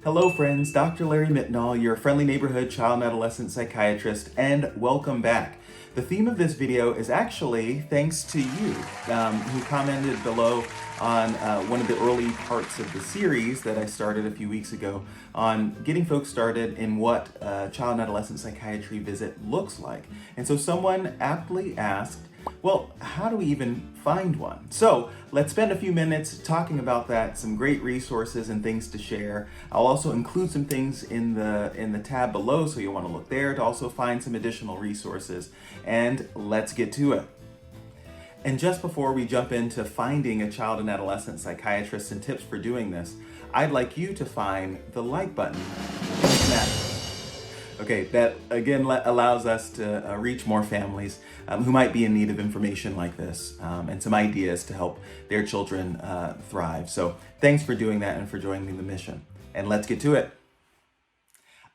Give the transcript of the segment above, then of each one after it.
Hello friends, Dr. Larry Mitnaul, your friendly neighborhood child and adolescent psychiatrist, and welcome back. The theme of this video is actually thanks to you, who commented below on one of the early parts of the series that I started a few weeks ago on getting folks started in what a child and adolescent psychiatry visit looks like. And so someone aptly asked, well, how do we even find one? So let's spend a few minutes talking about that, some great resources and things to share. I'll also include some things in the tab below, so you'll want to look there to also find some additional resources. And let's get to it. And just before we jump into finding a child and adolescent psychiatrist and tips for doing this, I'd like you to find the like button. Okay, that again allows us to reach more families who might be in need of information like this and some ideas to help their children thrive. So thanks for doing that and for joining the mission. And let's get to it.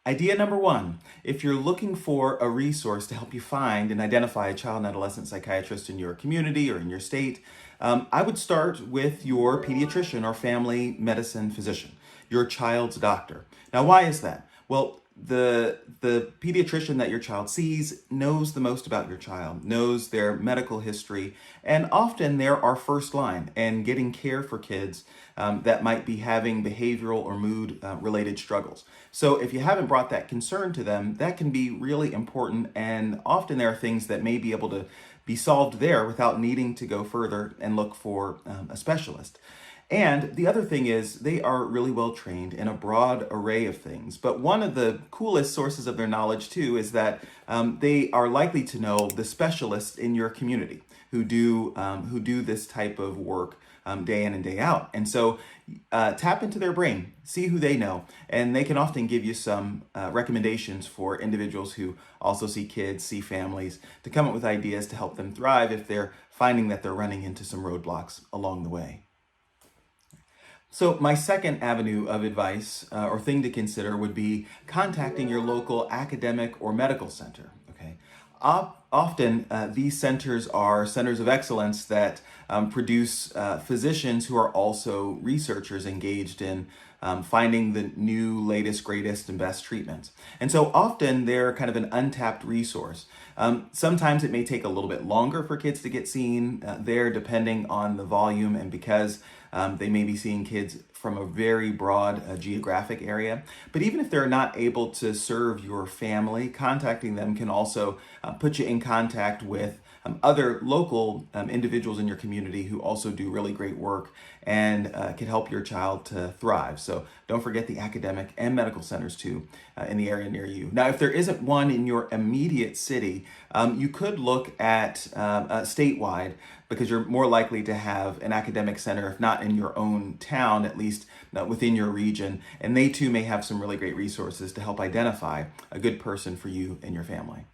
Idea number one, if you're looking for a resource to help you find and identify a child and adolescent psychiatrist in your community or in your state, I would start with your pediatrician or family medicine physician, your child's doctor. Now, why is that? Well, the pediatrician that your child sees knows the most about your child, knows their medical history, and often they're our first line in getting care for kids that might be having behavioral or mood related struggles. So if you haven't brought that concern to them, that can be really important, and often there are things that may be able to be solved there without needing to go further and look for a specialist. And the other thing is they are really well trained in a broad array of things. But one of the coolest sources of their knowledge too is that they are likely to know the specialists in your community who do this type of work day in and day out. And so tap into their brain, see who they know, and they can often give you some recommendations for individuals who also see kids, see families, to come up with ideas to help them thrive if they're finding that they're running into some roadblocks along the way. So my second avenue of advice or thing to consider would be contacting your local academic or medical center. Okay, often these centers are centers of excellence that produce physicians who are also researchers engaged in finding the new, latest, greatest, and best treatments. And so often they're kind of an untapped resource. Sometimes it may take a little bit longer for kids to get seen there, depending on the volume and because they may be seeing kids from a very broad geographic area. But even if they're not able to serve your family, contacting them can also put you in contact with other local individuals in your community who also do really great work and can help your child to thrive. So don't forget the academic and medical centers too in the area near you. Now, if there isn't one in your immediate city, you could look at statewide, because you're more likely to have an academic center, if not in your own town, at least within your region. And they too may have some really great resources to help identify a good person for you and your family.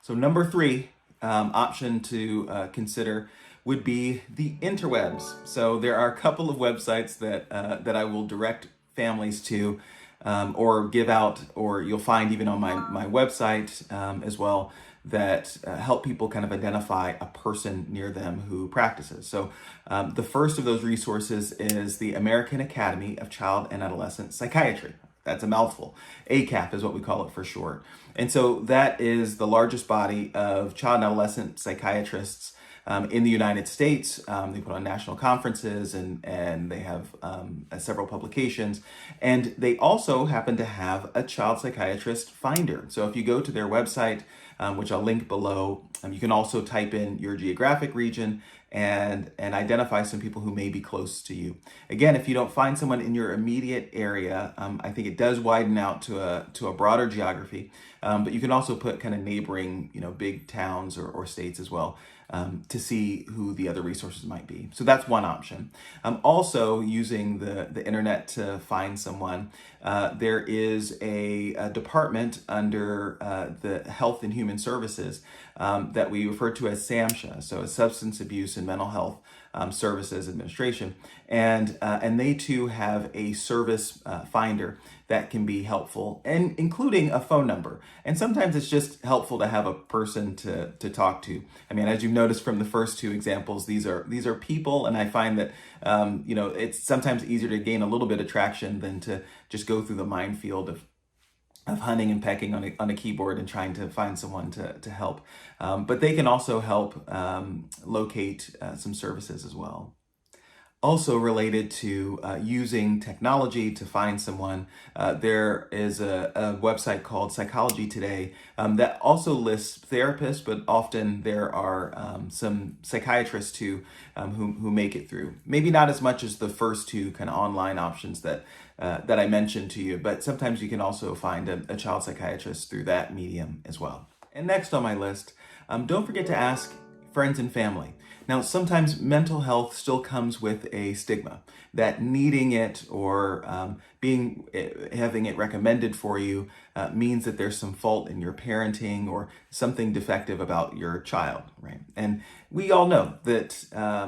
So number three option to consider would be the interwebs. So there are a couple of websites that I will direct families to or give out, or you'll find even on my website as well, that help people kind of identify a person near them who practices. So the first of those resources is the American Academy of Child and Adolescent Psychiatry. That's a mouthful. ACAP is what we call it for short. And so that is the largest body of child and adolescent psychiatrists in the United States. They put on national conferences and they have several publications. And they also happen to have a child psychiatrist finder. So if you go to their website, which I'll link below, you can also type in your geographic region and identify some people who may be close to you. Again, if you don't find someone in your immediate area, I think it does widen out to a broader geography, but you can also put kind of neighboring, big towns or states as well to see who the other resources might be. So that's one option. Also using the internet to find someone. There is a department under the Health and Human Services that we refer to as SAMHSA, so a Substance Abuse and Mental Health Services Administration, and they too have a service finder that can be helpful, and including a phone number. And sometimes it's just helpful to have a person to talk to. I mean, as you've noticed from the first two examples, these are people, and I find that it's sometimes easier to gain a little bit of traction than to just go through the minefield of hunting and pecking on a keyboard and trying to find someone to help. But they can also help locate some services as well. Also related to using technology to find someone, there is a website called Psychology Today that also lists therapists, but often there are some psychiatrists too who make it through. Maybe not as much as the first two kind of online options that I mentioned to you, but sometimes you can also find a child psychiatrist through that medium as well. And next on my list, don't forget to ask friends and family. Now, sometimes mental health still comes with a stigma that needing it or having it recommended for you means that there's some fault in your parenting or something defective about your child, right? And we all know that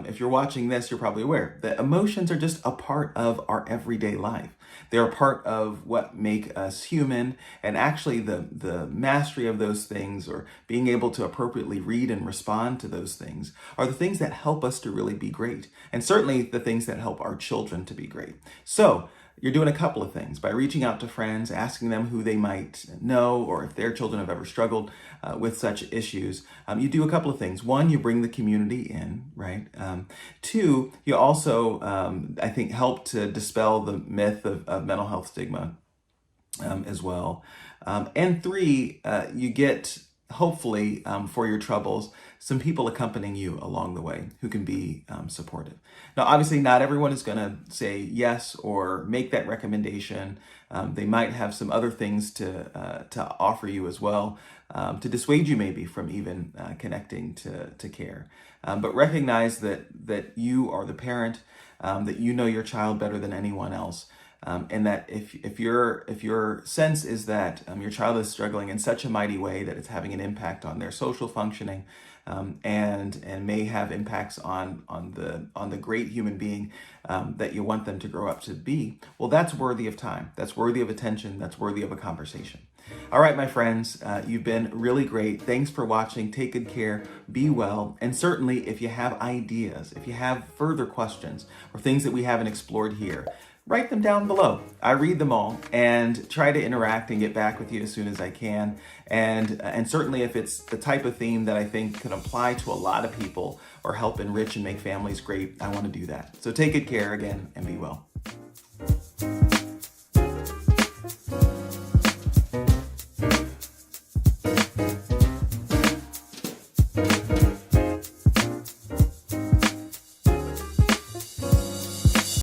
if you're watching this, you're probably aware that emotions are just a part of our everyday life. They're a part of what make us human, and actually the mastery of those things, or being able to appropriately read and respond to those things, are the things that help us to really be great, and certainly the things that help our children to be great. So you're doing a couple of things by reaching out to friends, asking them who they might know, or if their children have ever struggled with such issues. You do a couple of things. One, you bring the community in, right? Two, you also, I think, help to dispel the myth of mental health stigma as well. And three, you get, hopefully, for your troubles, some people accompanying you along the way who can be supportive. Now, obviously, not everyone is going to say yes or make that recommendation. They might have some other things to offer you as well, to dissuade you maybe from even connecting to care. But recognize that you are the parent, that you know your child better than anyone else. And that if your sense is that your child is struggling in such a mighty way that it's having an impact on their social functioning, and may have impacts on the great human being that you want them to grow up to be, well, that's worthy of time. That's worthy of attention. That's worthy of a conversation. All right, my friends, you've been really great. Thanks for watching. Take good care. Be well. And certainly, if you have ideas, if you have further questions or things that we haven't explored here, write them down below. I read them all and try to interact and get back with you as soon as I can. And certainly if it's the type of theme that I think can apply to a lot of people or help enrich and make families great, I want to do that. So take good care again and be well.